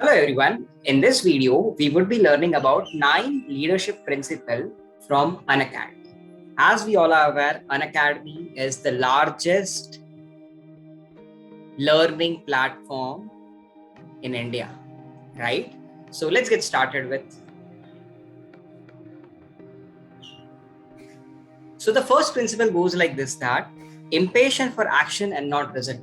Hello everyone. In this video, we would be learning about 9 leadership principles from Unacademy. As we all are aware, Unacademy is the largest learning platform in India, right? So let's get started with. So the first principle goes like this, that impatient for action and not result.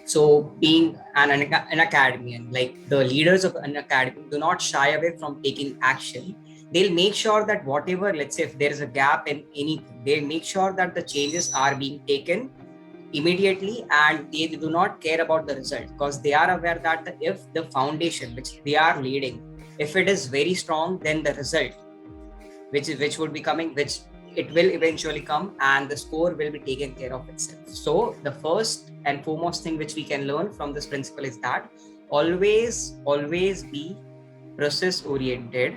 So being an academian, like the leaders of an academy do not shy away from taking action. They'll make sure that whatever, let's say if there is a gap in anything, they'll make sure that the changes are being taken immediately, and they do not care about the result, because they are aware that if the foundation which they are leading, if it is very strong, then the result which would be coming, which it will eventually come, and the score will be taken care of itself. So the first and foremost thing which we can learn from this principle is that always be process oriented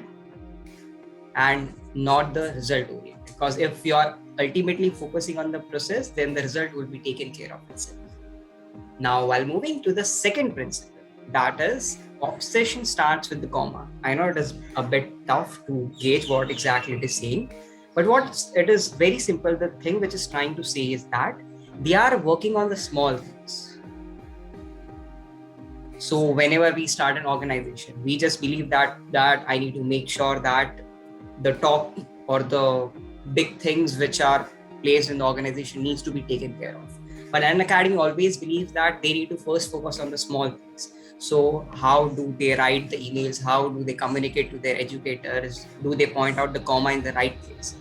and not the result oriented, because if you are ultimately focusing on the process, then the result will be taken care of itself. Now, while moving to the second principle, that is obsession starts with the comma. I know it is a bit tough to gauge what exactly it is saying, but what it is very simple. The thing which is trying to say is that they are working on the small things. So whenever we start an organization, we just believe that I need to make sure that the top or the big things which are placed in the organization needs to be taken care of. But an academy always believes that they need to first focus on the small things. So how do they write the emails? How do they communicate to their educators? Do they point out the comma in the right place?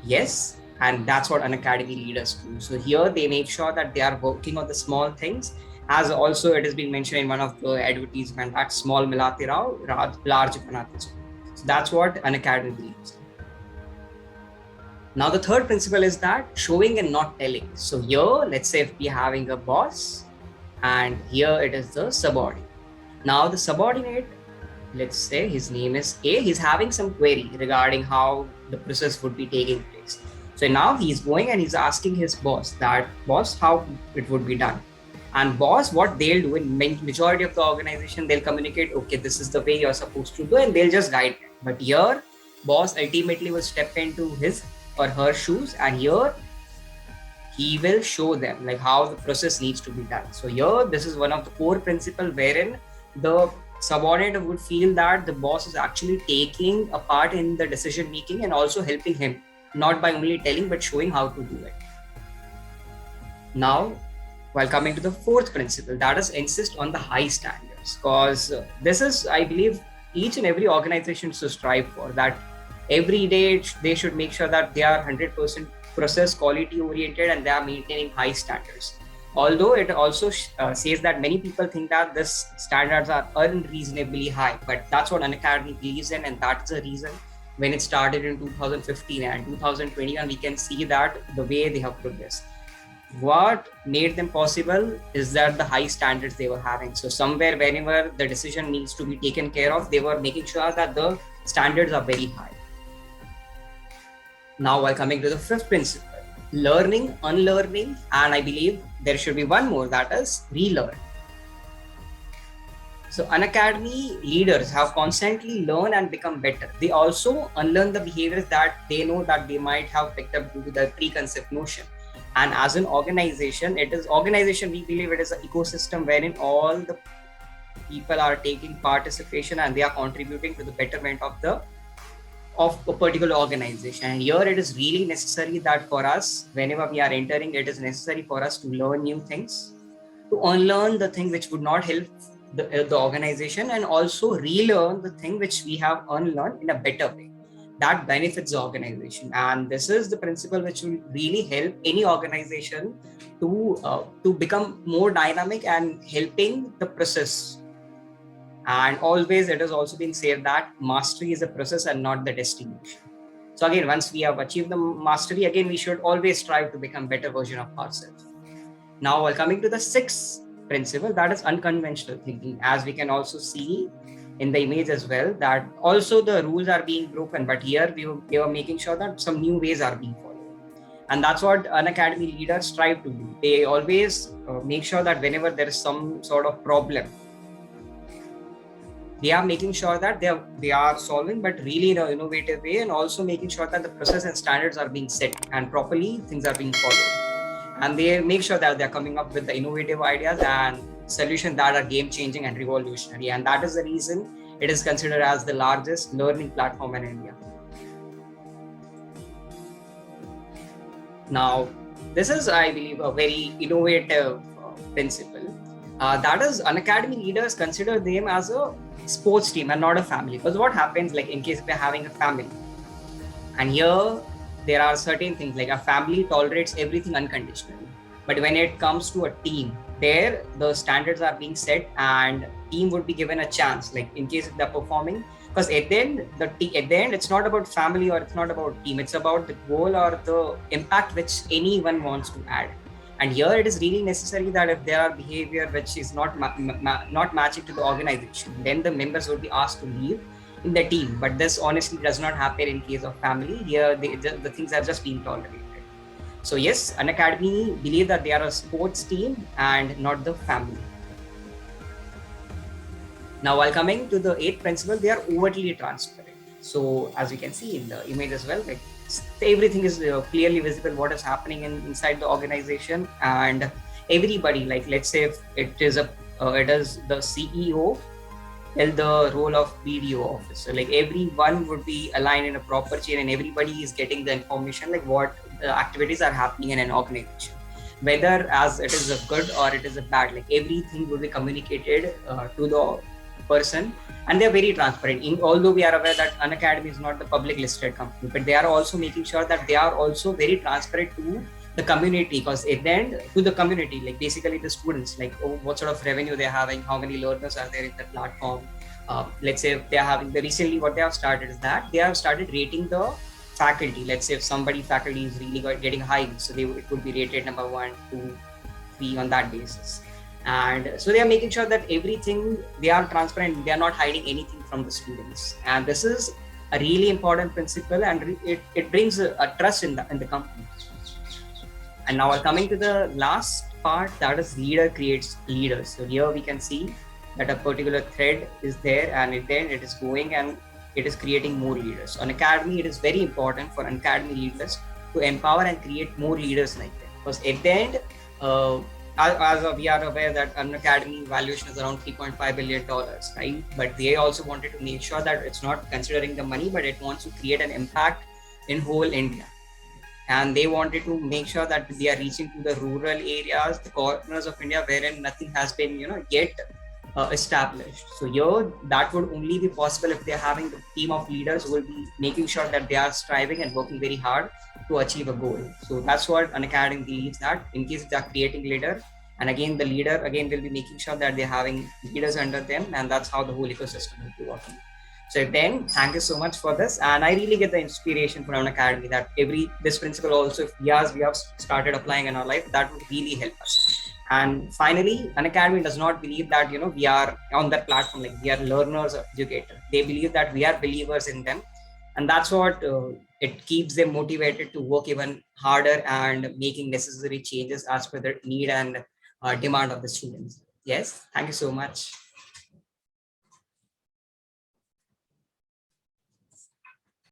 Yes, and that's what an academy leaders do. So here they make sure that they are working on the small things, as also it has been mentioned in one of the advertisement that small milate rao, large banate. So that's what an academy believes. Now the third principle is that showing and not telling. So here, let's say if we're having a boss, and here it is the subordinate. Now the subordinate, let's say his name is A, he's having some query regarding how the process would be taking place. So now he's going and he's asking his boss that, boss, how it would be done. And boss, what they'll do in majority of the organization, they'll communicate, okay, this is the way you're supposed to do, and they'll just guide them. But here, boss ultimately will step into his or her shoes, and here he will show them like how the process needs to be done. So here, this is one of the core principles wherein the subordinate would feel that the boss is actually taking a part in the decision making and also helping him, not by only telling but showing how to do it. Now, while coming to the fourth principle, that is insist on the high standards, because this is, I believe, each and every organization should strive for that. Every day they should make sure that they are 100% process quality oriented and they are maintaining high standards. Although it also says that many people think that this standards are unreasonably high, but that's what an academy believes in, and that's the reason when it started in 2015 and 2021, we can see that the way they have progressed. What made them possible is that the high standards they were having. So somewhere, whenever the decision needs to be taken care of, they were making sure that the standards are very high. Now, while coming to the fifth principle, learning, unlearning, and I believe there should be one more, that is relearn. So Unacademy leaders have constantly learned and become better. They also unlearn the behaviors that they know that they might have picked up due to the preconceived notion. And as an organization, we believe it is an ecosystem wherein all the people are taking participation and they are contributing to the betterment of a particular organization. And here it is really necessary that for us, whenever we are entering, it is necessary for us to learn new things, to unlearn the thing which would not help the organization, and also relearn the thing which we have unlearned in a better way that benefits the organization. And this is the principle which will really help any organization to become more dynamic and helping the process. And always it has also been said that mastery is a process and not the destination. So again, once we have achieved the mastery, again, we should always strive to become better version of ourselves. Now, while coming to the sixth principle, that is unconventional thinking, as we can also see in the image as well, that also the rules are being broken, but here they were making sure that some new ways are being followed. And that's what an academy leaders strive to do. They always make sure that whenever there is some sort of problem, they are making sure that they are solving, but really in an innovative way, and also making sure that the process and standards are being set and properly things are being followed. And they make sure that they're coming up with the innovative ideas and solutions that are game changing and revolutionary. And that is the reason it is considered as the largest learning platform in India. Now, this is, I believe, a very innovative principle. That is, Unacademy leaders consider them as a sports team and not a family. Because what happens, like in case we're having a family, and here there are certain things like a family tolerates everything unconditionally. But when it comes to a team, there the standards are being set, and team would be given a chance. Like in case if they're performing, because at the end, at the end, it's not about family or it's not about team. It's about the goal or the impact which anyone wants to add. And here it is really necessary that if there are behavior which is not matching to the organization, then the members will be asked to leave in the team. But this honestly does not happen in case of family. Here, the things are just being tolerated. So yes, Unacademy believe that they are a sports team and not the family. Now, while coming to the eighth principle, they are overtly transparent. So as you can see in the image as well, like everything is clearly visible what is happening inside the organization, and everybody, like let's say if it is the CEO held the role of BDO officer. Like everyone would be aligned in a proper chain, and everybody is getting the information like what the activities are happening in an organization, whether as it is a good or it is a bad. Like everything will be communicated to the person, and they're very transparent. Although we are aware that Unacademy is not the public listed company, but they are also making sure that they are also very transparent to the community, because at the end, to the community, like basically the students, like what sort of revenue they're having, how many learners are there in the platform. Let's say if they're having recently what they have started is that they have started rating the faculty. Let's say if somebody faculty is really getting high, so it would be rated number 1, 2, 3 on that basis. And so they are making sure that everything, they are transparent, they are not hiding anything from the students. And this is a really important principle, and it brings a trust in the company. And now coming to the last part, that is leader creates leaders. So here we can see that a particular thread is there, and then it is going and it is creating more leaders. On Academy, it is very important for Academy leaders to empower and create more leaders like that. Because at the end, as we are aware that Unacademy valuation is around $3.5 billion, right? But they also wanted to make sure that it's not considering the money, but it wants to create an impact in whole India. And they wanted to make sure that they are reaching to the rural areas, the corners of India wherein nothing has been, yet established. So here, that would only be possible if they're having a team of leaders who will be making sure that they are striving and working very hard to achieve a goal. So that's what Unacademy believes, that in case they are creating leader, and again the leader again will be making sure that they're having leaders under them, and that's how the whole ecosystem will be working. So then, thank you so much for this, and I really get the inspiration from Unacademy that this principle also, if we have started applying in our life, that would really help us. And finally, Unacademy does not believe that we are on that platform like we are learners or educators. They believe that we are believers in them, and that's what it keeps them motivated to work even harder and making necessary changes as per the need and demand of the students. Yes, thank you so much.